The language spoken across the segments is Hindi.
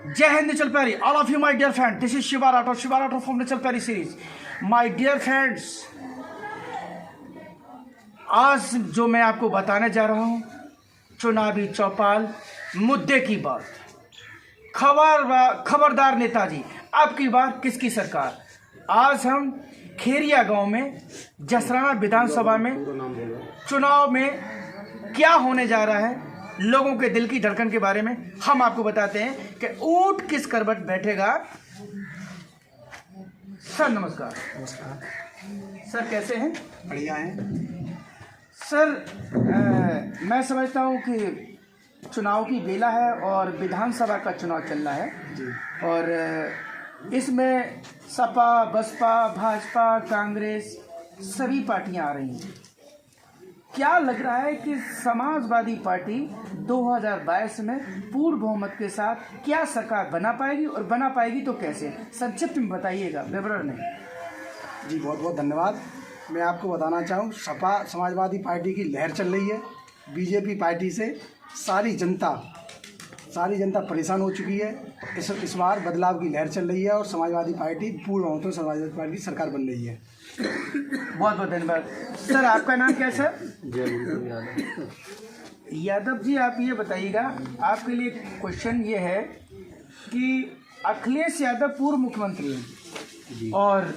जय Hind nature Pari, all of you my dear friend, this is Shiva Rathore from nature Pari series. My dear friends, आज जो मैं आपको बताने जा रहा हूँ चुनावी चौपाल मुद्दे की बात। खबरदार नेताजी, आपकी बार किसकी सरकार। आज हम खेरिया गांव में जसराना विधानसभा में चुनाव में क्या होने जा रहा है, लोगों के दिल की धड़कन के बारे में हम आपको बताते हैं कि ऊंट किस करवट बैठेगा। सर नमस्कार। नमस्कार सर, कैसे हैं? बढ़िया हैं सर। मैं समझता हूं कि चुनाव की बेला है और विधानसभा का चुनाव चल रहा है जी। और इसमें सपा, बसपा, भाजपा, कांग्रेस सभी पार्टियां आ रही हैं। क्या लग रहा है कि समाजवादी पार्टी 2022 में पूर्ण बहुमत के साथ क्या सरकार बना पाएगी और बना पाएगी तो कैसे? संक्षिप्त में बताइएगा, विवरण में। जी, बहुत बहुत धन्यवाद। मैं आपको बताना चाहूँ, सपा समाजवादी पार्टी की लहर चल रही है। बीजेपी पार्टी से सारी जनता परेशान हो चुकी है। इस बार बदलाव की लहर चल रही है और समाजवादी पार्टी पूर्ण बहुमत में समाजवादी पार्टी की सरकार बन रही है। बहुत बहुत धन्यवाद। सर, आपका नाम क्या है सर? यादव जी, आप ये बताइएगा, आपके लिए क्वेश्चन ये है कि अखिलेश यादव पूर्व मुख्यमंत्री हैं और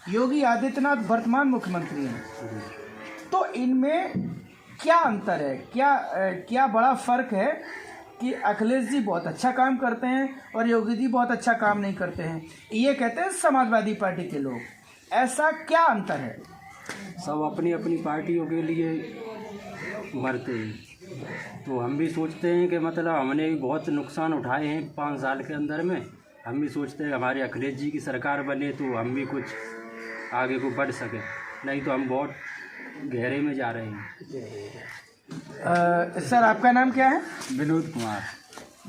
योगी आदित्यनाथ वर्तमान मुख्यमंत्री हैं, तो इनमें क्या अंतर है? क्या बड़ा फर्क है कि अखिलेश जी बहुत अच्छा काम करते हैं और योगी जी बहुत अच्छा काम नहीं करते हैं, ये कहते हैं समाजवादी पार्टी के लोग। ऐसा क्या अंतर है? सब अपनी अपनी पार्टियों के लिए मरते हैं, तो हम भी सोचते हैं कि मतलब हमने भी बहुत नुकसान उठाए हैं 5 साल के अंदर में। हम भी सोचते हैं हमारे अखिलेश जी की सरकार बने तो हम भी कुछ आगे को बढ़ सके, नहीं तो हम बहुत गहरे में जा रहे हैं। सर, आपका नाम क्या है? विनोद कुमार।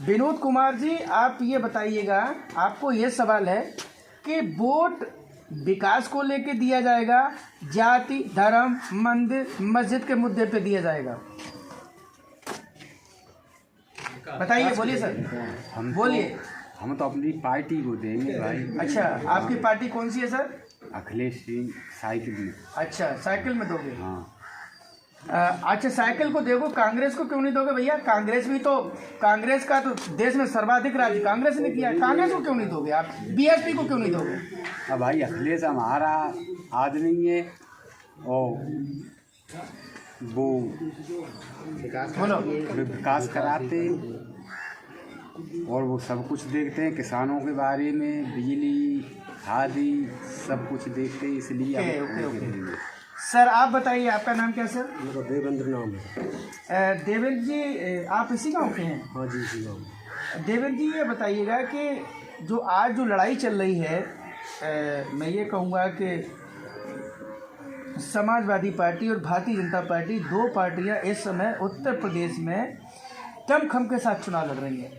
विनोद कुमार जी, आप ये बताइएगा, आपको ये सवाल है कि वोट विकास को लेके दिया जाएगा, जाति, धर्म, मंदिर, मस्जिद के मुद्दे पे दिया जाएगा? बताइए, बोलिए सर, बोलिए। हम तो अपनी पार्टी को देंगे भाई। अच्छा, आपकी पार्टी कौन सी है सर? अखिलेश सिंह साइकिल में। अच्छा, साइकिल में दोगे? हाँ। अच्छा, साइकिल को देखो, कांग्रेस को क्यों नहीं दोगे भैया? कांग्रेस का तो देश में सर्वाधिक राज्य कांग्रेस ने किया है, कांग्रेस को क्यों नहीं दोगे आप? बीएसपी को क्यों नहीं दोगे? अब भाई अखिलेश हमारा आदमी है और वो विकास कराते और वो सब कुछ देखते हैं, किसानों के बारे में, बिजली, खादी, सब कुछ देखते हैं, इसलिए ओके। सर, आप बताइए, आपका नाम क्या सर? मेरा देवेंद्र नाम है। देवेंद्र जी, आप इसी गांव के हैं? हाँ जी, इसी गाँव। देवेंद्र जी, ये बताइएगा कि जो लड़ाई चल रही है, मैं ये कहूँगा कि समाजवादी पार्टी और भारतीय जनता पार्टी, 2 पार्टियां इस समय उत्तर प्रदेश में दमखम के साथ चुनाव लड़ रही हैं।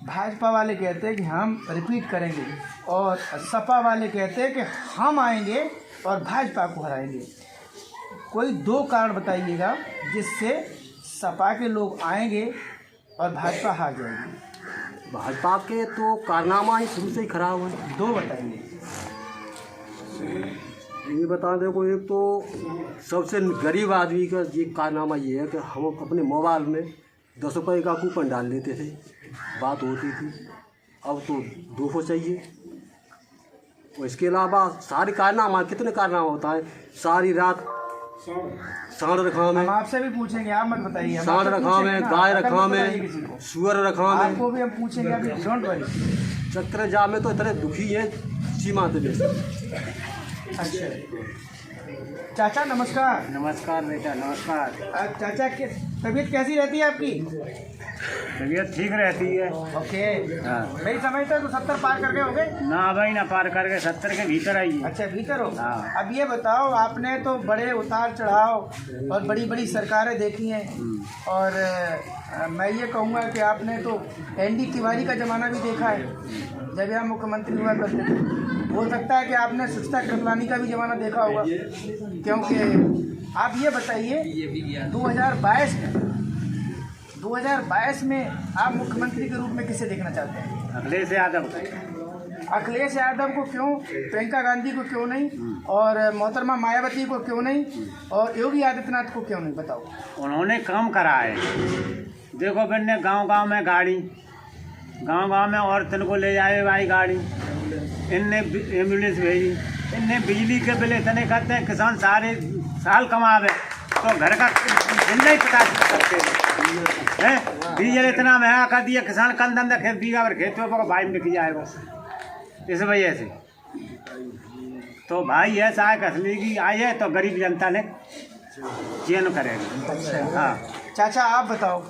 भाजपा वाले कहते हैं कि हम रिपीट करेंगे और सपा वाले कहते हैं कि हम आएंगे और भाजपा को हराएंगे। कोई 2 कारण बताइएगा जिससे सपा के लोग आएंगे और भाजपा हार जाएगी। भाजपा के तो कारनामा ही शुरू से ही खराब है। 2 बताइए। ये बता दो, को एक तो सबसे गरीब आदमी का ये कारनामा ये है कि हम अपने मोबाइल में 10 रुपये का कूपन डाल देते थे, बात होती थी। अब तो 200 चाहिए। और इसके अलावा सारे कारनामा, कितने कारनामा होता है, सारी रात सांड रखा में, हम आपसे भी पूछेंगे, आप मत बताइए। सांड रखा में, गाय रखा में, सुअर रखा में, आपको भी हम पूछेंगे, अभी डोंट वरी। चक्कर जाम में तो इतने दुखी है सीमा तक। अच्छा चाचा, नमस्कार। नमस्कार बेटा, नमस्कार। चाचा की तबीयत कैसी रहती है आपकी? तबीयत ठीक रहती है। ओके, हाँ। मेरी समझते तो 70 पार करके हो गए? ना भाई ना पार करके 70 के भीतर आइए। अच्छा, भीतर हो। हाँ। अब ये बताओ, आपने तो बड़े उतार चढ़ाव और बड़ी बड़ी सरकारें देखी हैं, और मैं ये कहूँगा कि आपने तो एनडी तिवारी का ज़माना भी देखा है, जब यहाँ मुख्यमंत्री हुआ करते थे। हो सकता है कि आपने सुचिता कृपलानी का भी ज़माना देखा होगा, क्योंकि आप ये बताइए 2022 में आप मुख्यमंत्री के रूप में किसे देखना चाहते हैं? अखिलेश यादव। अखिलेश यादव को क्यों? प्रियंका गांधी को क्यों नहीं? और मोहतरमा मायावती को क्यों नहीं? और योगी आदित्यनाथ को क्यों नहीं? बताओ। उन्होंने काम करा है। देखो बिन्ने गांव-गांव में गाड़ी, गांव-गांव में औरतन को ले जाए भाई गाड़ी, इनने एम्बुलेंस भेजी, इनने बिजली के बिल इतने करते हैं, किसान सारे साल कमावे तो घर का नहीं पता करते हैं। डीजल इतना महंगा कर दिया, किसान कल धंधा खेत बीघा भर खेतों पर भाई में जाएगा। इस वजह से तो भाई ऐसा है, कसली की आई है तो गरीब जनता ने चयन करेगी। अच्छा, हाँ। चाचा आप बताओ,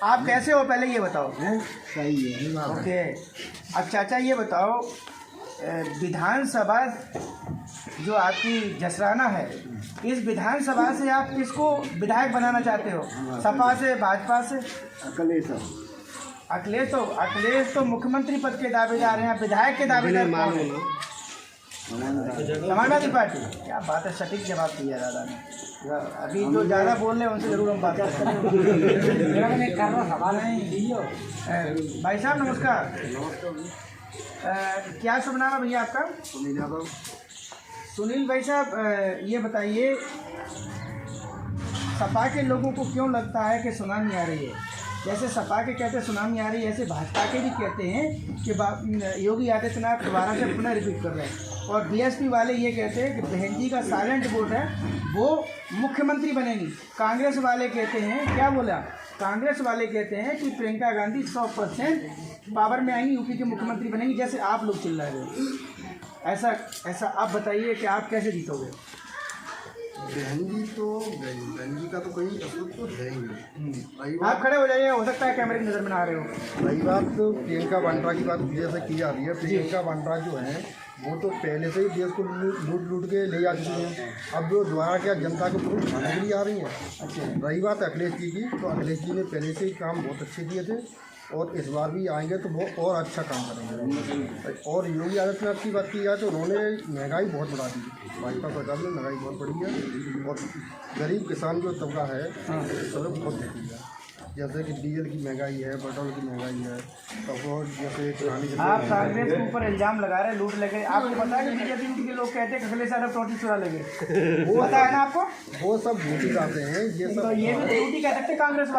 आप कैसे हो, पहले ये बताओ। सही है। ओके, अब चाचा ये बताओ, विधानसभा जो आपकी जसराना है, इस विधानसभा से आप किसको विधायक बनाना चाहते हो? सपा से, भाजपा से? अखिलेश तो मुख्यमंत्री पद के दावेदार हैं, विधायक के दावेदार कौन है? समाजवादी पार्टी। क्या बात है, सटीक जवाब दिया दादा ने। अभी जो ज़्यादा बोल रहे हैं उनसे जरूर हम बात करते हैं। भाई साहब नमस्कार। क्या शुभ नाम है भैया आपका? सुनील यादव। सुनील भाई साहब, ये बताइए, सपा के लोगों को क्यों लगता है कि सुनामी आ रही है? जैसे सपा के कहते हैं सुनामी आ रही है, ऐसे भाजपा के भी कहते हैं कि योगी आदित्यनाथ दोबारा से पुनः रिपीट कर रहे हैं, और बीएसपी वाले ये कहते हैं कि बहन जी का साइलेंट वोट है, वो मुख्यमंत्री बनेंगी। कांग्रेस वाले कहते हैं, क्या बोला? कांग्रेस वाले कहते हैं कि प्रियंका गांधी 100% पावर में आएंगी, यूपी के मुख्यमंत्री बनेंगी, जैसे आप लोग चिल्ला रहे हो। ऐसा आप बताइए कि आप कैसे जीतोगे? बहन जी का तो कहीं असुर तो है ही नहीं। आप खड़े हो जाइए, हो सकता है कैमरे की नज़र में ना आ रहे हो। रही बात तो प्रियंका वाड्रा की बात जैसे की जा रही है, प्रियंका वाड्रा जो है वो तो पहले से ही देश को लूट के ले जा चुकी हैं। अब वो दोबारा क्या जनता को पूरी खाने के लिए आ रही हैं। अच्छा, रही बात अखिलेश जी की, तो अखिलेश जी ने पहले से ही काम बहुत अच्छे किए थे, और इस बार भी आएंगे तो वो और अच्छा काम करेंगे। और योगी आदित्यनाथ की बात की जाए तो उन्होंने महंगाई बहुत बढ़ा दी, भाजपा सरकार ने महंगाई बहुत बढ़ी है, और गरीब किसान जो तबका है सब बहुत देखी है। जैसे कि डीजल की महंगाई है, पेट्रोल की महंगाई है, तब और जैसे आप कांग्रेस के ऊपर इल्जाम लगा रहे हैं लूट लगे। आपको पता है कि बीजेपी के लोग कहते हैं अखिलेश यादव टोटी चुरा लगे, वो पता है ना आपको? वो सब झूठी बातें हैं ये सब। तो ये भी झूठी कह सकते कांग्रेस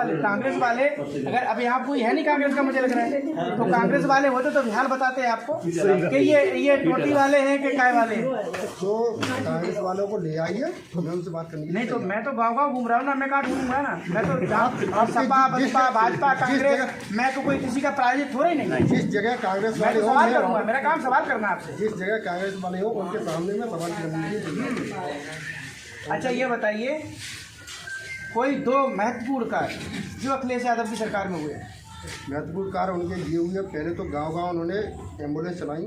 वाले अगर अब यहाँ कोई है नहीं कांग्रेस का, मुझे लग रहा है, तो कांग्रेस वाले होते तो बिहार बताते हैं आपको कि ये टोटी वाले हैं कि काय वाले हैं। तो कांग्रेस वालों को ले आइए, मैं उनसे बात करनी नहीं। तो मैं तो गाँव घूम रहा हूँ ना, मैं कहाँ ढूंढूंगा ना, मैं तो सपा बसपा भाजपा कांग्रेस, मैं तो कोई किसी का प्रायोजित थोड़ा ही नहीं। जिस जगह कांग्रेस वाले हो, सवाल करूंगा, मेरा काम सवाल करना आपसे। जिस जगह कांग्रेस वाले हो उनके सामने में सवाल करनी। अच्छा ये बताइए, कोई 2 महत्वपूर्ण कार्य जो अखिलेश यादव की सरकार में हुए? महत्वपूर्ण कार्य उनके ये हुए, पहले तो गांव-गांव उन्होंने एम्बुलेंस चलाई,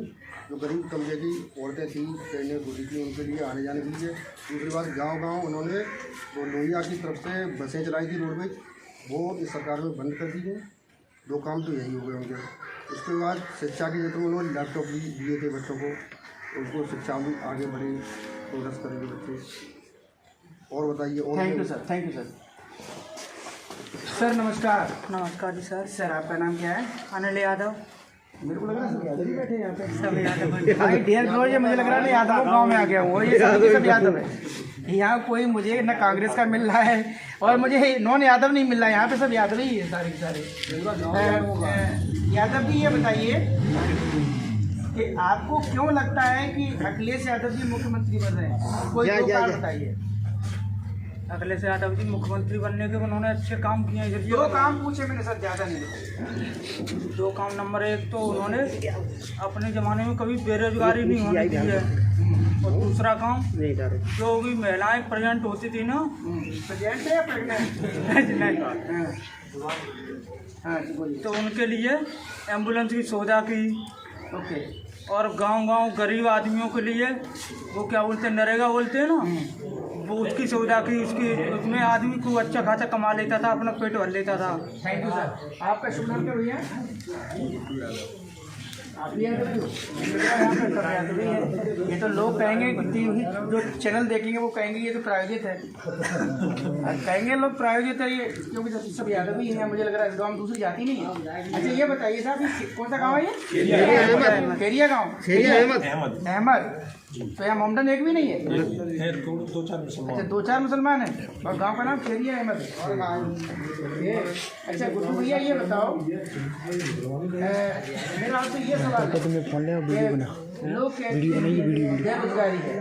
जो गरीब तबके की औरतें थी, प्रेगनेंट होती थी, उनके लिए आने जाने के लिए। दूसरी बात, गांव-गांव उन्होंने तो लोहिया की तरफ से बसें चलाई थी रोडवेज, वो इस सरकार में बंद कर दी गई। 2 काम तो यही हो गए उनके। उसके बाद शिक्षा के क्षेत्र में उन्होंने लैपटॉप भी दिए थे बच्चों को, उनको शिक्षा में आगे बढ़े, प्रोग्रेस करेंगे बच्चे। और बताइए। और थैंक यू सर। सर नमस्कार। नमस्कार जी सर। सर आपका नाम क्या है? अनिल यादव। मेरे को लग रहा है सब यादव ही बैठे हैं यहाँ पे। सब यादव भाई डेढ़ रोज मुझे लग रहा है यादव गांव में आ गया हूँ, ये सब यादव है। यहाँ कोई मुझे न कांग्रेस का मिल रहा है और मुझे नॉन यादव नहीं मिल रहा है, यहाँ पे सब यादव ही है सारे के सारे। यादव जी ये बताइए कि आपको क्यों लगता है कि अखिलेश यादव जी मुख्यमंत्री बन रहे हैं? कोई 2 कारण बताइए। अखिलेश यादव जी मुख्यमंत्री बनने के उन्होंने अच्छे काम किए हैं। 2 काम पूछे मैंने सर, ज़्यादा नहीं। 2 काम, नंबर 1 तो उन्होंने अपने ज़माने में कभी बेरोजगारी नहीं होने दी है, और दूसरा काम जो भी महिलाएं प्रेग्नेंट होती थी ना, प्रेजेंट है या प्रेग्नेंट? नहीं, हाँ जी बोलिए। तो उनके लिए एम्बुलेंस की सुविधा की, ओके। और गांव-गांव गरीब आदमियों के लिए वो क्या बोलते हैं, नरेगा बोलते हैं ना, वो उसकी सुविधा की। उसमें आदमी को अच्छा खासा कमा लेता था, अपना पेट भर लेता था। Thank you sir. आपका शुभ नाम क्या भैया? आप यहाँ पे सब यादव ही हैं। ये तो लोग कहेंगे जो चैनल देखेंगे वो कहेंगे ये तो प्रायोजित है। कहेंगे लोग प्रायोजित है ये, क्योंकि सब यादव ही हैं। मुझे लग रहा है इस गाँव में दूसरी जाति नहीं है। अच्छा ये बताइए साहब, ये कौन सा गाँव है ये? खेरिया गाँव। अहमद। तो यहाँ मोमडन एक भी नहीं है? अच्छा, 2-4 मुसलमान हैं और गांव का नाम खेरिया अहमद है। अच्छा गुड्डू भैया ये बताओ, मेरा आपसे ये सवाल है कि लोग कहते हैं बेरोजगारी है,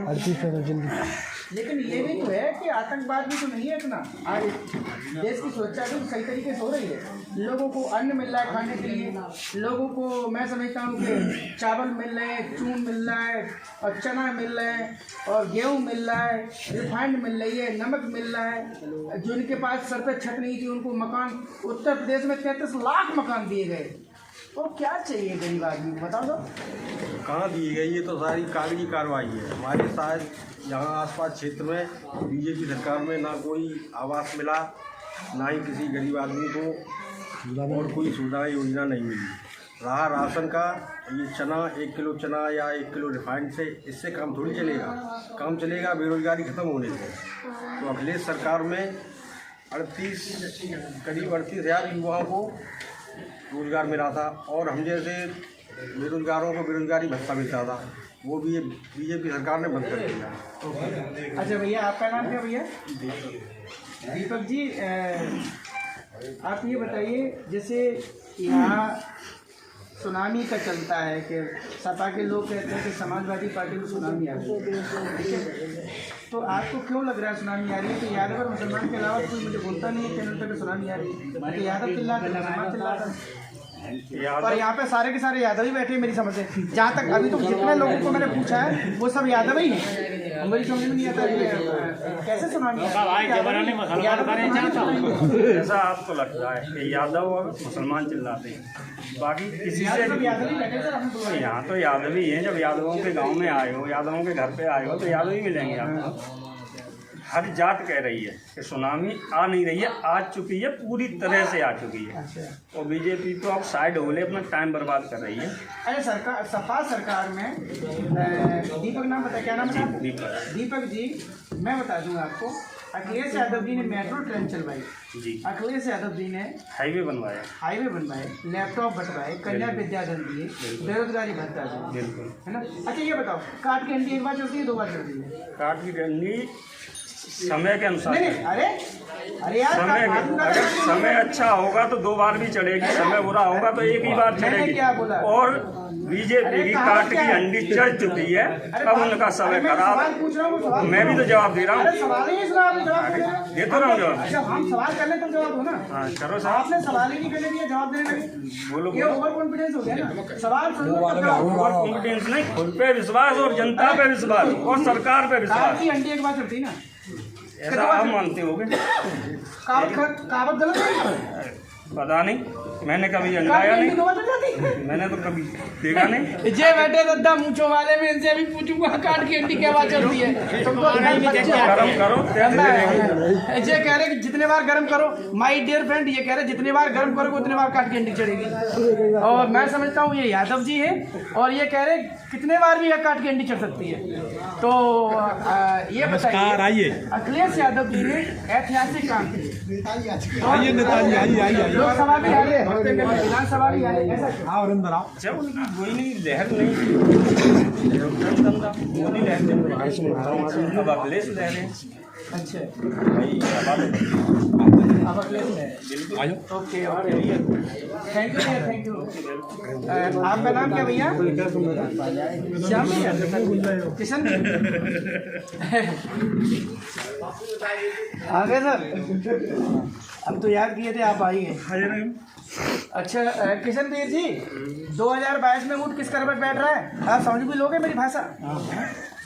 लेकिन ये भी तो है कि आतंकवाद भी तो नहीं है इतना। आज देश की सुरक्षा भी सही तरीके से हो रही है। लोगों को अन्न मिल रहा है खाने के लिए, लोगों को मैं समझता हूँ कि चावल मिल रहे हैं, चून मिल रहा है, और चना मिल रहा है, और गेहूँ मिल रहा है, रिफाइंड मिल रही है, नमक मिल रहा है। जिनके पास सर पर छत नहीं थी उनको मकान, उत्तर प्रदेश में 33 लाख मकान दिए गए। तो क्या चाहिए गरीब आदमी को, बताओ तो। कहाँ दी गई? ये तो सारी कागजी कार्रवाई है। हमारे शायद यहाँ आसपास क्षेत्र में बीजेपी सरकार में ना कोई आवास मिला, ना ही किसी गरीब आदमी को और कोई सुविधा योजना नहीं मिली। रहा राशन का, ये चना 1 किलो चना या 1 किलो रिफाइंड से इससे काम थोड़ी चलेगा। काम चलेगा बेरोजगारी खत्म होने से। तो अखिलेश सरकार में करीब 38,000 युवाओं को रोजगार मिला था, और हम जैसे बेरोजगारों को बेरोजगारी भत्ता मिलता था, वो भी बीजेपी सरकार ने बंद कर दिया। अच्छा भैया, आपका नाम क्या भैया? दीपक जी। आप ये बताइए, जैसे यहाँ सुनामी का चलता है कि सपा के लोग कहते हैं कि समाजवादी पार्टी को सुनामी आ रही है, तो आपको क्यों लग रहा है सुनामी आ रही है? तो यादव और मुसलमान के अलावा कोई मुझे बोलता नहीं है चैनल पर सुनामी आ रही है। तो यादव चिल्लाते, मुसलमान चिल्लाता, और यहाँ पे सारे के सारे यादव ही बैठे हैं मेरी समझ से। जहाँ तक अभी तो जितने लोगों को मैंने पूछा है वो सब यादव ही हैं। मेरी समझ में नहीं आता कैसे सुनामी ऐसा आपको लगता है कि यादव और मुसलमान चिल्लाते हैं, बाकी किसी से यहाँ तो यादव ही हैं। जब यादवों के गांव में आए हो, यादवों के घर पे आए हो, तो यादव ही मिलेंगे आपको। हर जात कह रही है कि सुनामी आ नहीं रही है, आ चुकी है, पूरी तरह से आ चुकी है। और बीजेपी तो अब साइड हो ले, अपना टाइम बर्बाद कर रही है। अरे सरकार, सपा सरकार में दीपक नाम बता, क्या नाम है? दीपक जी, मैं बता दूंगा आपको, अखिलेश यादव जी ने मेट्रो ट्रेन चलवाई जी, अखिलेश यादव जी ने हाईवे बनवाए, लैपटॉप बंटवाए, कन्या विद्याधन दिए, बेरोजगारी भत्ता दिए, बिल्कुल, है ना। अच्छा ये बताओ, काट कैंडी एक बार चलती है, 2 बार चलती है? काट की डंडी समय के अनुसार। नहीं, अरे यार, अगर समय अच्छा होगा तो 2 बार भी चढ़ेगी, समय बुरा होगा तो 1 ही बार चढ़ेगी। क्या बोला? और बीजेपी की काट की हंडी चल चुकी है, अब उनका समय खराब है। मैं भी तो जवाब दे रहा हूँ, सवाल ही जवाब दे तो रहा हूँ जवाब। अच्छा, हम सवाल कर ले तो जवाब दो ना। हाँ करो साहब। आपने सवाल ही नहीं करने दिया, जवाब देने लगे। बोलो ये ओवर कॉन्फिडेंस हो गया ना। सवाल ओवर कॉन्फिडेंस नहीं, खुद पे विश्वास और जनता पे विश्वास और सरकार पे विश्वास। की हंडी एक बार चलती ना, ऐसा आप मानते होगे? कहावत गलत है? पता नहीं, मैंने कभी अंदाया नहीं, मैंने तो कभी देखा नहीं। जे बैठे दद्दा मूंछों वाले में इनसे भी पूछूंगा काट की हंडी क्या बात चलती है। तुमको गरम करो, जे कह रहे कि जितने बार गर्म करो, माय डियर फ्रेंड, ये कह रहे जितने बार गर्म करोगे उतने बार काट की हंडी चढ़ेगी। और मैं समझता हूँ ये यादव जी है, और ये कह रहे कितने बार भी काट की हंडी चढ़ सकती है। तो ये बताइए, अखिलेश यादव जी ने ऐतिहासिक काम किए, लोकसभा भी हारे, विधानसभा भी हारे, ऐसा जब उनकी कोई नहीं लहर नहीं, मोदी लहर, अब अखिलेश लहरें। अच्छा, भाई अब अखिलेश है। ओके, थैंक यू भैया, थैंक यू। आपका नाम क्या भैया? श्याम भैया, किशन आ गए सर, हम तो याद किए थे, आप आई हैं। अच्छा किशन वीर जी, 2022 में ऊँट किस करवट बैठ रहा है? आप समझ भी लोगे मेरी भाषा?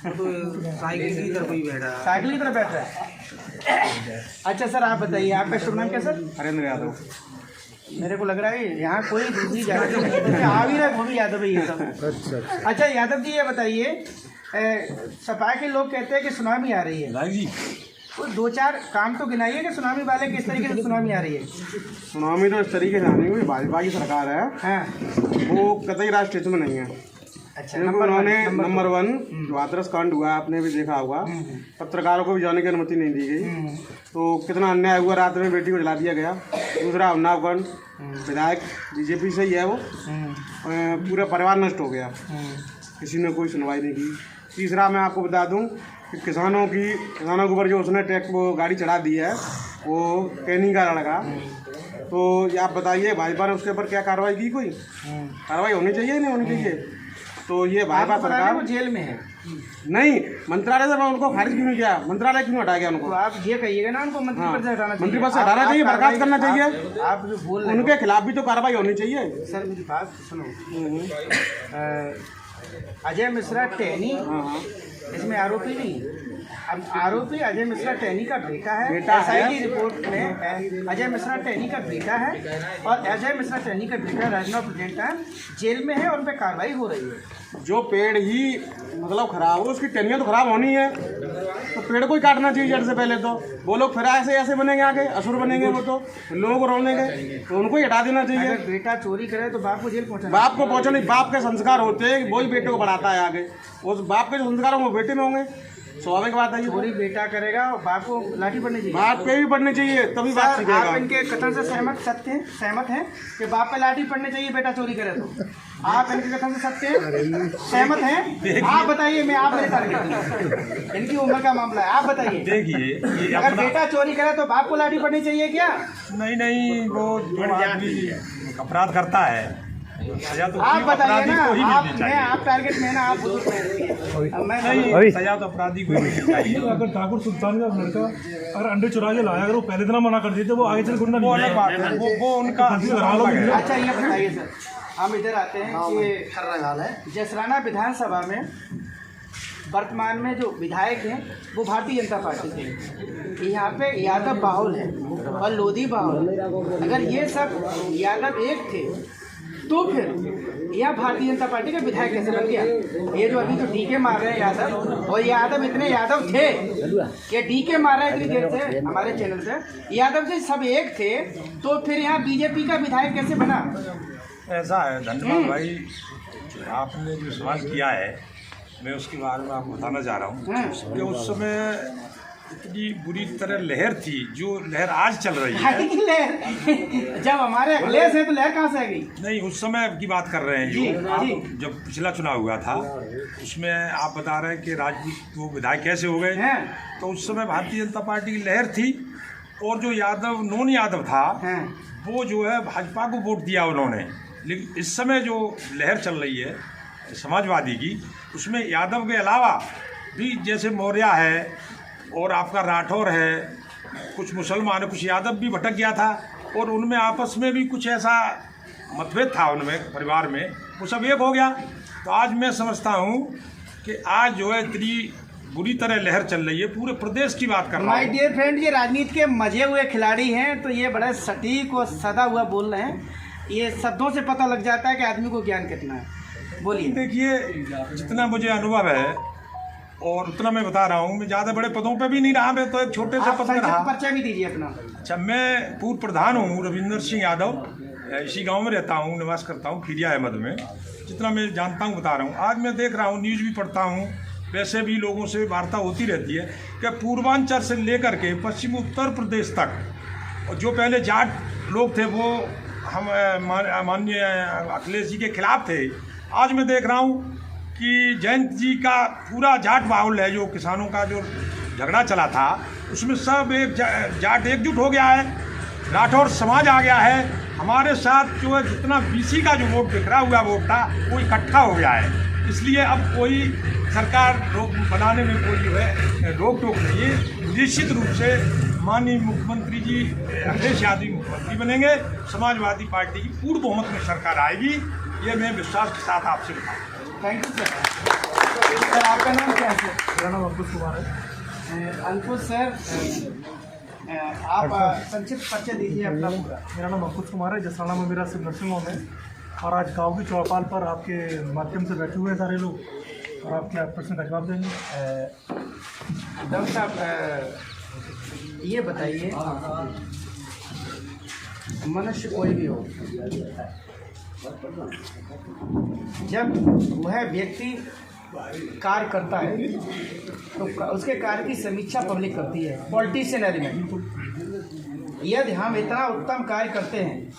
तो साइकिल की तरफ ही बैठा है। साइकिल की तरफ बैठ रहा है। अच्छा सर, आप बताइए आपका शुभ नाम क्या सर? हरेंद्र यादव। मेरे को लग रहा है यहाँ कोई दूसरी जाति नहीं है, आ भी रहा है वो भी यादव ही है सब। अच्छा यादव जी, ये बताइए सपा के लोग कहते हैं कि सुनामी आ रही है जी, तो 2-4 काम तो गिनाइए कि सुनामी वाले किस तरीके से सुनामी आ रही है। सुनामी तो इस तरीके से आनी हुई, भाजपा की सरकार है, हाँ वो कतई राष्ट्र हित में नहीं है। अच्छा, क्योंकि उन्होंने नंबर 1 जो हाथरस कांड हुआ आपने भी देखा होगा, पत्रकारों को भी जाने की अनुमति नहीं दी गई, तो कितना अन्याय हुआ, रात में बेटी को जला दिया गया। दूसरा उन्नाव कांड, विधायक बीजेपी से ही है वो, पूरा परिवार नष्ट हो गया, किसी ने कोई सुनवाई नहीं की। तीसरा मैं आपको बता दूं कि किसानों के ऊपर जो उसने टैक्स वो गाड़ी चढ़ा दी है, वो कैनी का लड़का, तो ये आप बताइए भाजपा ने उसके ऊपर क्या कार्रवाई की? कोई कार्रवाई होनी चाहिए नहीं होनी चाहिए? तो ये भाजपा सरकार वो जेल में है नहीं, मंत्रालय से उनको खारिज क्यों नहीं किया? मंत्रालय क्यों हटाया गया उनको? तो आप ये कहिएगा ना उनको मंत्री पद से हटाना चाहिए। मंत्री पद से हटाना चाहिए, बर्खास्त करना चाहिए। आप जो बोल रहे उनके खिलाफ भी तो कार्रवाई होनी चाहिए। सर मेरी बात सुनो। अजय मिश्रा टहनी इसमें आरोपी नहीं, अब आरोपी अजय मिश्रा टहनी का बेटा है। एसआईटी रिपोर्ट में अजय मिश्रा टहनी का बेटा है और अजय मिश्रा टहनी का बेटा राजनाथ प्रेजेंट है, जेल में है और उन पर कार्रवाई हो रही है। जो पेड़ ही मतलब खराब हो, उसकी टहनियाँ तो खराब होनी है, तो पेड़ को ही काटना चाहिए जड़ से पहले। तो वो लोग फिर ऐसे बनेंगे, आगे असुर बनेंगे, वो तो लोगों को रोनेंगे, तो उनको ही हटा देना चाहिए। अगर बेटा चोरी करे तो बाप को जेल पहुंचाना, बाप को पहुँचो नहीं, बाप के संस्कार होते हैं, वही बेटे को बढ़ाता है आगे। उस बाप के जो संस्कार होंगे वो बेटे में होंगे, स्वाभाविक बात है। चोरी बेटा करेगा और बाप को लाठी पड़नी चाहिए, बाप पे भी पढ़नी चाहिए, तभी बात सर, सीखेगा। आप इनके कथन से सहमत हैं कि बाप पे लाठी पड़नी चाहिए बेटा चोरी करे तो? आप इनके कथन से सहमत हैं? आप बताइए, मैं आप मेरे टारगेट, इनकी उम्र का मामला है, आप बताइए। देखिए अगर बेटा चोरी करे तो बाप को लाठी पड़नी चाहिए क्या? नहीं, वो जो आदमी अपराध करता है सजा तो आप बताइए अपराधी ना, को ही आप मिलनी मैं चाहिए। आप टारगेट में ना, आप बुजुर्ग में मैं नहीं, सजा तो अपराधी को ही मिलनी चाहिए। अगर ठाकुर सुल्तान का लड़का अगर अंडे चुरा के लाया, अगर वो पहले दिन मना कर देते, वो आगे चल गुंडा वो अलग बात है, वो उनका अच्छा ये बताइए सर, हम इधर आते हैं कि जसराना विधानसभा में वर्तमान में जो विधायक हैं वो भारतीय जनता पार्टी के, यहाँ पे यादव बाहुल है और लोधी बाहुल। अगर ये सब यादव एक थे तो फिर यह भारतीय जनता पार्टी का विधायक कैसे बन गया? ये जो अभी जो डीके मार रहे हैं यादव, और यादव इतने यादव थे कि डीके मार रहे हैं इतनी देर से हमारे चैनल से, यादव जी सब एक थे, तो फिर यहाँ बीजेपी का विधायक कैसे बना? ऐसा है, धन्यवाद भाई, आपने जो सवाल किया है मैं उसके बारे में आपको बताना चाह रहा हूँ कि उस समय इतनी बुरी तरह लहर थी, जो लहर आज चल रही है। लहर जब हमारे अखिलेश है तो लहर कहाँ से आ गई? नहीं, उस समय की बात कर रहे हैं जो जब पिछला चुनाव हुआ था, उसमें आप बता रहे हैं कि राजपूत वो विधायक कैसे हो गए, तो उस समय भारतीय जनता पार्टी की लहर थी, और जो यादव नॉन यादव था वो जो है भाजपा को वोट दिया उन्होंने। लेकिन इस समय जो लहर चल रही है समाजवादी की, उसमें यादव के अलावा भी जैसे मौर्य है और आपका राठौर है, कुछ मुसलमान है, कुछ यादव भी भटक गया था, और उनमें आपस में भी कुछ ऐसा मतभेद था उनमें परिवार में, वो सब एक हो गया। तो आज मैं समझता हूँ कि आज जो है इतनी बुरी तरह लहर चल रही है, पूरे प्रदेश की बात कर रहा हूँ। माय डियर फ्रेंड, ये राजनीति के मजे हुए खिलाड़ी हैं, तो ये बड़ा सटीक और सदा हुआ बोल रहे हैं। ये शब्दों से पता लग जाता है कि आदमी को ज्ञान कितना है। बोलिए। देखिए, जितना मुझे अनुभव है और उतना मैं बता रहा हूँ, मैं ज़्यादा बड़े पदों पे भी नहीं रहा, मैं तो एक छोटे से पद पे रहा। परिचय भी दीजिए अपना। अच्छा, मैं पूर्व प्रधान हूँ रविंदर सिंह यादव, इसी गांव में रहता हूँ, निवास करता हूँ खीरिया अहमद में। जितना मैं जानता हूँ बता रहा हूँ। आज मैं देख रहा हूँ, न्यूज़ भी पढ़ता हूँ, वैसे भी लोगों से वार्ता होती रहती है कि पूर्वांचल से लेकर के पश्चिम उत्तर प्रदेश तक, और जो पहले जाट लोग थे वो हम माननीय अखिलेश जी के खिलाफ थे। आज मैं देख रहा हूँ कि जयंत जी का पूरा जाट बाहुल है, जो किसानों का जो झगड़ा चला था उसमें सब एक जाट एकजुट हो गया है, राठौर समाज आ गया है हमारे साथ। जो है जितना बीसी का जो वोट बिखरा हुआ वोट था वो इकट्ठा हो गया है। इसलिए अब कोई सरकार बनाने में कोई जो है रोक टोक नहीं है। निश्चित रूप से माननीय मुख्यमंत्री जी अखिलेश यादव मुख्यमंत्री बनेंगे, समाजवादी पार्टी की पूर्ण बहुमत में सरकार आएगी, ये मैं विश्वास के साथ आपसे बताऊँ। Thank you sir. सर आपका नाम क्या है सर? मेरा नाम अंकुश कुमार है। अंकुश सर, आप संक्षिप्त परिचय दीजिए अपना पूरा। मेरा नाम अंकुश कुमार है, जसराना में मेरा सिर्फ नर्सिंग होम है और आज गांव की चौपाल पर आपके माध्यम से बैठे हुए हैं सारे लोग और आप क्या प्रश्न का जवाब देंगे। डॉक्टर साहब ये बताइए, मनुष्य कोई भी हो, जब वह व्यक्ति कार्य करता है तो उसके कार्य की समीक्षा पब्लिक करती है, पॉलिटिशियन एलिमेंट। यदि हम इतना उत्तम कार्य करते हैं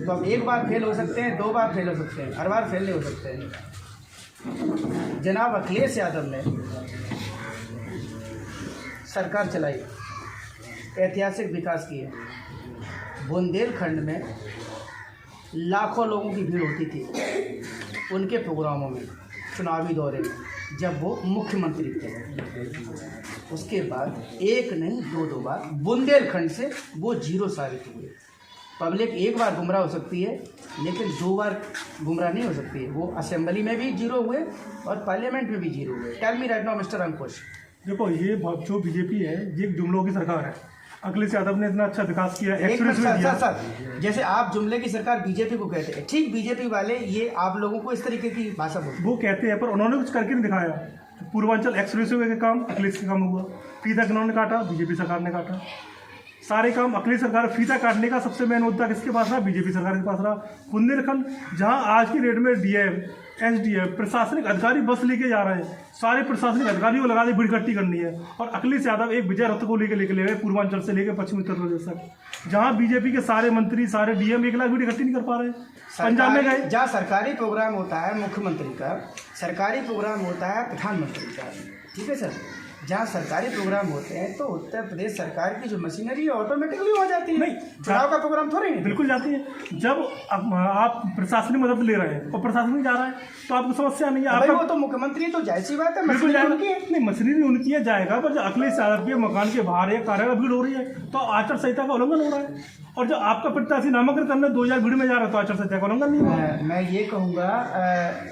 तो हम एक बार फेल हो सकते हैं, 2 बार फेल हो सकते हैं, हर बार फेल नहीं हो सकते हैं। जनाब अखिलेश यादव ने सरकार चलाई, ऐतिहासिक विकास किए। बुंदेलखंड में लाखों लोगों की भीड़ होती थी उनके प्रोग्रामों में, चुनावी दौरे में, जब वो मुख्यमंत्री थे। उसके बाद एक नहीं 2 बार बुंदेलखंड से वो जीरो साबित हुए। पब्लिक एक बार गुमराह हो सकती है लेकिन 2 बार गुमराह नहीं हो सकती है। वो असेंबली में भी जीरो हुए और पार्लियामेंट में भी जीरो हुए। Tell me right now mister Ankush. देखो, ये जो बीजेपी है ये जुमलों की सरकार है। अखिलेश यादव ने इतना अच्छा विकास किया, एक्सप्रेस वे दिया। सर, जैसे आप जुमले की सरकार बीजेपी को कहते हैं, ठीक बीजेपी वाले ये आप लोगों को इस तरीके की भाषा बोलते हैं। वो कहते हैं पर उन्होंने कुछ करके नहीं दिखाया। पूर्वांचल एक्सप्रेस वे का काम अखिलेश के काम हुआ, फीता किन्होंने काटा, बीजेपी सरकार ने काटा। सारे काम अखिलेश सरकार, फीता काटने का सबसे मेन मुद्दा किसके पास रहा? बीजेपी सरकार के पास रहा। बुंदेलखंड जहां आज की डेट में डीएम, एसडीएम, प्रशासनिक अधिकारी बस लेके जा रहे हैं, सारे प्रशासनिक अधिकारियों को लगा दी भीड़ इकट्ठी करनी है और अखिलेश यादव एक विजय रथ को लेके ले गए पूर्वांचल से लेकर पश्चिमी उत्तर प्रदेश तक, जहां बीजेपी के सारे मंत्री, सारे डीएम 1 लाख भीड़ इकट्ठी नहीं कर पा रहे। पंजाब में गए, जहाँ सरकारी प्रोग्राम होता है मुख्यमंत्री का, सरकारी प्रोग्राम होता है प्रधानमंत्री का, ठीक है सर। जहाँ सरकारी प्रोग्राम होते हैं तो उत्तर प्रदेश सरकार की जो मशीनरी है ऑटोमेटिकली हो जाती है। नहीं, चुनाव का प्रोग्राम थोड़ी नहीं, बिल्कुल जाती है। जब आप प्रशासनिक मदद ले रहे हैं और प्रशासन नहीं जा रहा है तो आपको समस्या नहीं है। आपका वो तो मुख्यमंत्री तो जाहिर सी बात है, बिल्कुल जाएगा। उनकी है। नहीं, मशीनरी उनकी है, जाएगा। पर जब अखिलेश यादव के मकान के बाहर या कार्यालय भीड़ हो रही है तो आचार संहिता का उल्लंघन हो रहा है। और जब आपका प्रत्याशी नामांकन करने 2000 भीड़ में जा रहा है तो आचार संहिता का उल्लंघन नहीं हो रहा है। मैं ये कहूँगा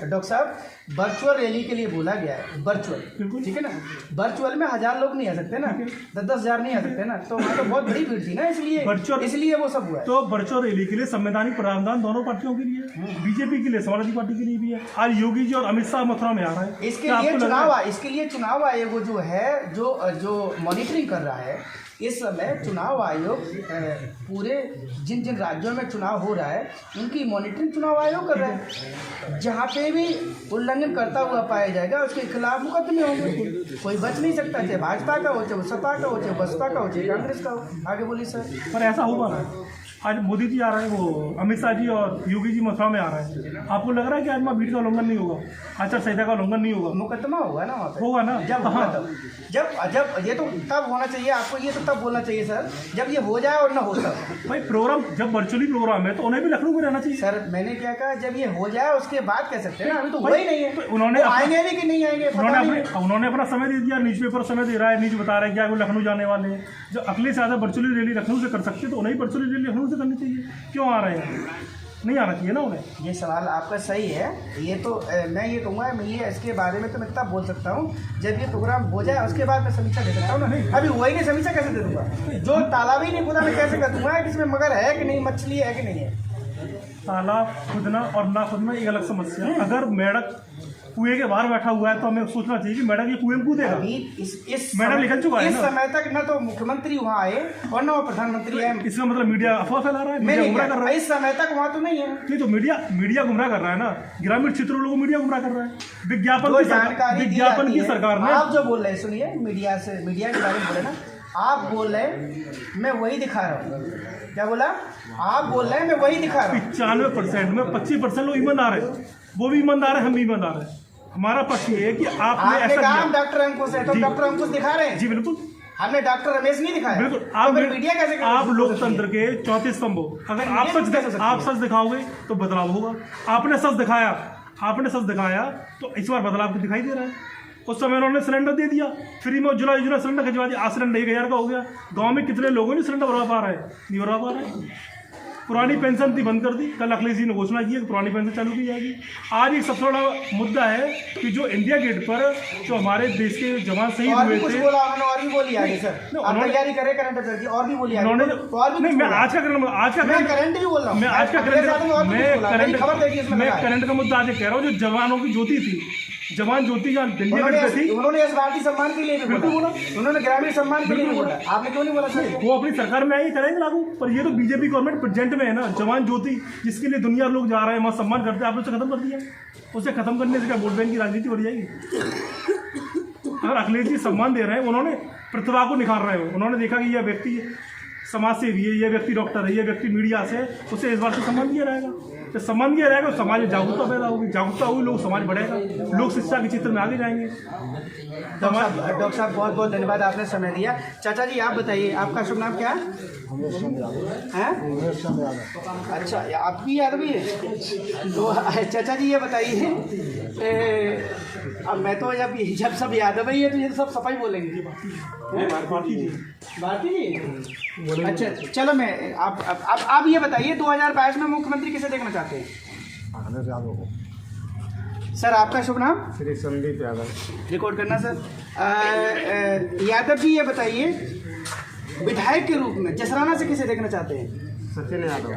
डॉक्टर साहब, वर्चुअल रैली के लिए बोला गया है, वर्चुअल, बिल्कुल ठीक है ना। वर्चुअल में 1000 लोग नहीं आ सकते ना, 10-10 हज़ार नहीं आ सकते ना, तो वहाँ तो बहुत बड़ी भीड़ थी ना, इसलिए वो सब हुआ है। तो वर्चुअल रैली के लिए संवैधानिक प्रावधान दोनों पार्टियों के लिए, बीजेपी के लिए, समाजवादी पार्टी के लिए भी है। आज योगी जी और अमित शाह मथुरा में आ रहे हैं। इसके लिए चुनाव आयोग जो है, जो मॉनिटरिंग कर रहा है इस समय, चुनाव आयोग पूरे जिन राज्यों में चुनाव हो रहा है उनकी मॉनिटरिंग चुनाव आयोग कर रहा है। जहाँ पे भी उल्लंघन करता हुआ पाया जाएगा उसके खिलाफ मुकदमे होंगे। कोई बच नहीं सकता, चाहे भाजपा का हो, चाहे सपा का हो, चाहे बसपा का हो, चाहे कांग्रेस का हो। आगे बोलिए सर। पर ऐसा होगा ना, आज मोदी जी आ रहे हैं, वो अमित शाह जी और योगी जी मथुरा में आ रहे हैं। आपको लग रहा है कि आज भीड़ का उल्लंघन नहीं होगा, आचार संहिता का उल्लंघन नहीं होगा? मुकदमा होगा ना वहाँ पे, होगा ना। जब ये तो तब होना चाहिए, आपको ये तो तब बोलना चाहिए सर जब ये हो जाए और ना हो तब। भाई प्रोग्राम जब वर्चुअली प्रोग्राम है तो उन्हें भी लखनऊ में रहना चाहिए। सर मैंने क्या कहा, जब ये हो जाए उसके बाद कह सकते हैं ना, अभी तो वही नहीं है। तो उन्होंने आएंगे भी कि नहीं आएंगे, उन्होंने अपना समय दे दिया, न्यूज़पेपर समय दे रहा है, न्यूज़ बता रहा है कि वो लखनऊ जाने वाले हैं। जो अखिलेश यादव वर्चुअली रैली लखनऊ से कर सकते हैं तो उन्हें वर्चुअली रैली लखनऊ से करनी चाहिए। क्यों आ रहे हैं? नहीं आना चाहिए ना उन्हें। ये सवाल आपका सही है। ये तो मैं ये कहूँगा, मैं ये इसके बारे में तो मैं तब बोल सकता हूँ जब ये प्रोग्राम हो जाए, उसके बाद मैं समीक्षा दे सकता हूँ ना। अभी हुआ ही नहीं, समीक्षा कैसे दे दूँगा? जो तालाब ही नहीं खुदा मैं कैसे कर दूँगा कि इसमें मगर है कि नहीं, मछली है कि नहीं है? तालाब खुदना और ना खुदना एक अलग समस्या। अगर मेढक कुएं के बाहर बैठा हुआ है तो हमें सोचना चाहिए कि मेढक ये कुएं में कूदेगा। मेढक निकल चुका है। इस समय तक न तो मुख्यमंत्री वहाँ आए और न वो प्रधानमंत्री आए। इसका मतलब मीडिया अफवाह फैला रहा है, मीडिया गुमराह कर रहा है। इस समय तक वहाँ तो नहीं है। नहीं तो मीडिया गुमराह कर रहा है ना, ग्रामीण क्षेत्रों लोगों को मीडिया गुमराह कर रहा है। विज्ञापन की सरकार ने, आप जो बोल रहे हैं सुनिए, मीडिया के बारे में बोले ना, आप बोल रहे हैं मैं वही दिखा रहा हूँ। क्या बोला? आप बोल रहे हैं मैं वही दिखा रहा हूँ। 95% में 25% लोग ईमानदार है, वो भी ईमानदार है, हम भी ईमानदार है। हमारा पक्ष ये है कि आपने ऐसा कहा डॉक्टर अंकुश है तो डॉक्टर अंकुश दिखा रहे हैं। जी बिल्कुल, हमने डॉक्टर रमेश नहीं दिखाया। बिल्कुल। तो मीडिया कैसे? आप लोकतंत्र के चौथे स्तंभ हो। अगर आप सच दिखाओगे तो बदलाव होगा। आपने सच दिखाया तो इस बार बदलाव तो दिखाई दे रहा है। उस समय उन्होंने सिलेंडर दे दिया फ्री में, जुलाई सिलेंडर खिंचवा दिया। आज सिलेंडर 1000 का हो गया। गाँव में कितने लोगों ने सिलेंडर भरवा पा रहे हैं? नहीं भरवा पा रहे हैं। पुरानी पेंशन थी बंद कर दी, कल अखिलेश जी ने घोषणा की है कि पुरानी पेंशन चालू की जाएगी। आज एक सबसे बड़ा मुद्दा है कि जो इंडिया गेट पर जो हमारे देश के जवान शहीद हुए थे, और भी बोली आगे सर, आप तैयारी करें करंट अफेयर की, और भी बोली आगे। नहीं, मैं आज का करंट भी बोल रहा हूँ, मैं आज का करंट का मुद्दा आज कह रहा हूँ। जो जवानों की ज्योति थी, जवान ज्योति जहाँ इंडिया गेट पे थी, उन्होंने इस भारतीय सम्मान के लिए भी बोला, उन्होंने ग्रामीण सम्मान के लिए भी बोला, आपने क्यों नहीं बोला सर? वो अपनी सरकार में आएगी, करेंगे लागू। पर ये तो बीजेपी गवर्नमेंट प्रेजेंट में है ना, जवान ज्योति जिसके लिए दुनिया लोग जा रहे हैं, वहाँ सम्मान करते हैं, आपने उसे खत्म कर दिया। उसे खत्म करने से क्या वोट बैंक की राजनीति बढ़ जाएगी? अगर अखिलेश जी सम्मान दे रहे हैं, उन्होंने प्रतिभा को निखार रहे हो, उन्होंने देखा कि यह व्यक्ति समाज सेवी है, यह व्यक्ति डॉक्टर है, यह व्यक्ति मीडिया से है, उसे इस बार से सम्मान दिया जाएगा। जब सम्मान दिया जाएगा तो समाज में जागरूकता पैदा होगी, जागरूकता होगी, लोग समाज बढ़ेगा, लोग शिक्षा के क्षेत्र में आगे जाएंगे। डॉक्टर साहब बहुत बहुत धन्यवाद, आपने समय दिया। चाचा जी आप बताइए, आपका शुभ नाम क्या है? अच्छा, आपकी याद भी है तो चाचा जी ये बताइए, अब मैं तो जब सब यादव ही है तो ये सब सफाई बोलेंगे। भारती जी, अच्छा चलो मैं आप ये बताइए 2022 में मुख्यमंत्री किसे देखना चाहते हैं? सर आपका शुभ नाम? श्री संदीप यादव। रिकॉर्ड करना सर। यादव जी ये बताइए, विधायक के रूप में जसराना से किसे देखना चाहते हैं? Sachin Yadav.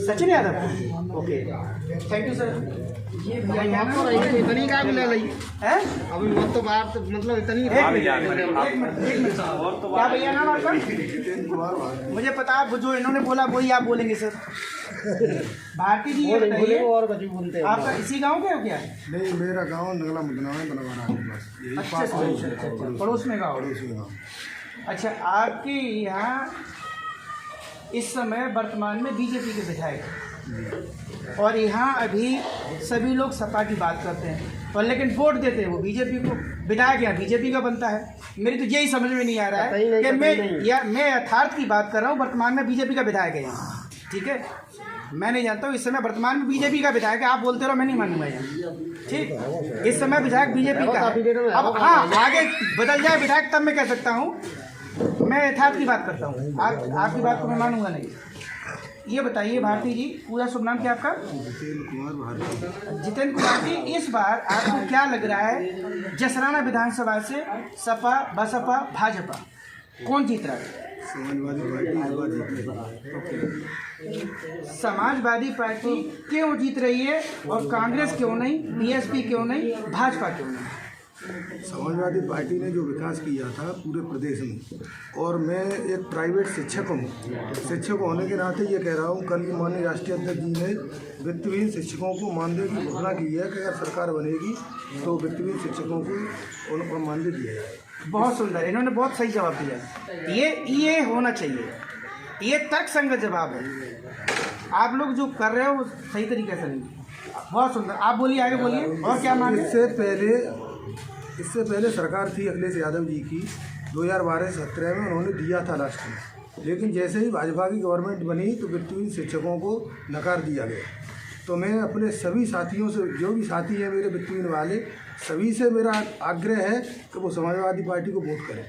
Sachin Yadav, okay thank you sir. ये इतनी का भी ले ली है अभी तो बात मतलब इतनी एक मिनट क्या भैया नाम आपका? मुझे पता है, जो इन्होंने बोला वही आप बोलेंगे सर। भारती जी ये बताइए, और कभी बोलते हैं आपका इसी गांव के हो क्या? नहीं, मेरा गांव नगला मुदना है, बनवाना। अच्छा, पड़ोस में गाँव। अच्छा, आपके यहाँ इस समय वर्तमान में बीजेपी के विधायक हैं और यहाँ अभी सभी लोग सपा की बात करते हैं और लेकिन वोट देते हैं वो बीजेपी को। विधायक यहाँ बीजेपी का बनता है। मेरी तो यही समझ में नहीं आ रहा है कि मैं यथार्थ की बात कर रहा हूँ। वर्तमान में बीजेपी का विधायक है यहाँ, ठीक है? मैं नहीं जानता हूँ इस समय वर्तमान में बीजेपी का विधायक है। आप बोलते रहो, मैं नहीं मानूंगा यहाँ, ठीक? इस समय विधायक बीजेपी का है। अब हाँ, आगे बदल जाए विधायक तब मैं कह सकता हूँ। मैं यथार्थ की बात करता हूँ, आपकी बात को मैं मानूंगा नहीं। ये बताइए भारती जी, पूरा शुभ नाम क्या आपका? जितेंद्र कुमार जी, इस बार आपको क्या लग रहा है जसराना विधानसभा से सपा बसपा भाजपा कौन जीत रहा है? समाजवादी पार्टी क्यों जीत रही है और कांग्रेस क्यों नहीं, बीएसपी क्यों नहीं, भाजपा क्यों नहीं? समाजवादी पार्टी ने जो विकास किया था पूरे प्रदेश में, और मैं एक प्राइवेट शिक्षक हूँ। शिक्षक होने के नाते ये कह रहा हूँ, कल की माननीय राष्ट्रीय अध्यक्ष जी ने वित्तहीन शिक्षकों को मानदेय की घोषणा की है कि अगर सरकार बनेगी तो वित्तहीन शिक्षकों को उनको मानदेय दिया जाए। बहुत सुंदर, इन्होंने बहुत सही जवाब दिया। ये होना चाहिए, ये तर्कसंगत जवाब है। आप लोग जो कर रहे हो वो सही तरीके से नहीं। बहुत सुंदर, आप बोलिए, आगे बोलिए। और क्या माने? इससे पहले सरकार थी अखिलेश यादव जी की 2012-17 में, उन्होंने दिया था लास्ट में, लेकिन जैसे ही भाजपा की गवर्नमेंट बनी तो वित्तहीन शिक्षकों को नकार दिया गया। तो मैं अपने सभी साथियों से, जो भी साथी हैं मेरे वित्तहीन वाले, सभी से मेरा आग्रह है कि वो समाजवादी पार्टी को वोट करें।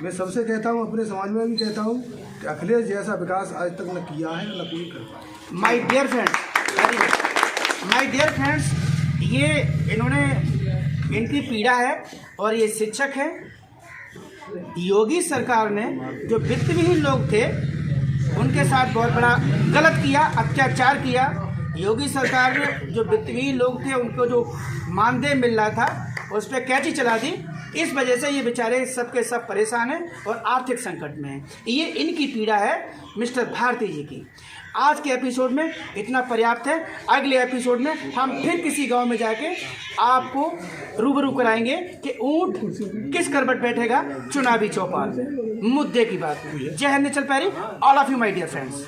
मैं सबसे कहता हूँ, अपने समाज में भी कहता हूँ कि अखिलेश जैसा विकास आज तक न किया है न कोई कर पाया। माय डियर फ्रेंड्स, ये इन्होंने, इनकी पीड़ा है और ये शिक्षक है। योगी सरकार ने जो वित्तहीन लोग थे उनके साथ बहुत बड़ा गलत किया, अत्याचार किया। योगी सरकार ने जो वित्तहीन लोग थे उनको जो मानदेय मिल रहा था उस पर कैंची चला दी। इस वजह से ये बेचारे सब के सब परेशान हैं और आर्थिक संकट में हैं। ये इनकी पीड़ा है मिस्टर भारती जी की। आज के एपिसोड में इतना पर्याप्त है। अगले एपिसोड में हम फिर किसी गांव में जाके आपको रूबरू कराएंगे कि ऊंट किस करवट बैठेगा चुनावी चौपाल में, मुद्दे की बात में। जय हिंद, चल पैरी, all of you my dear friends.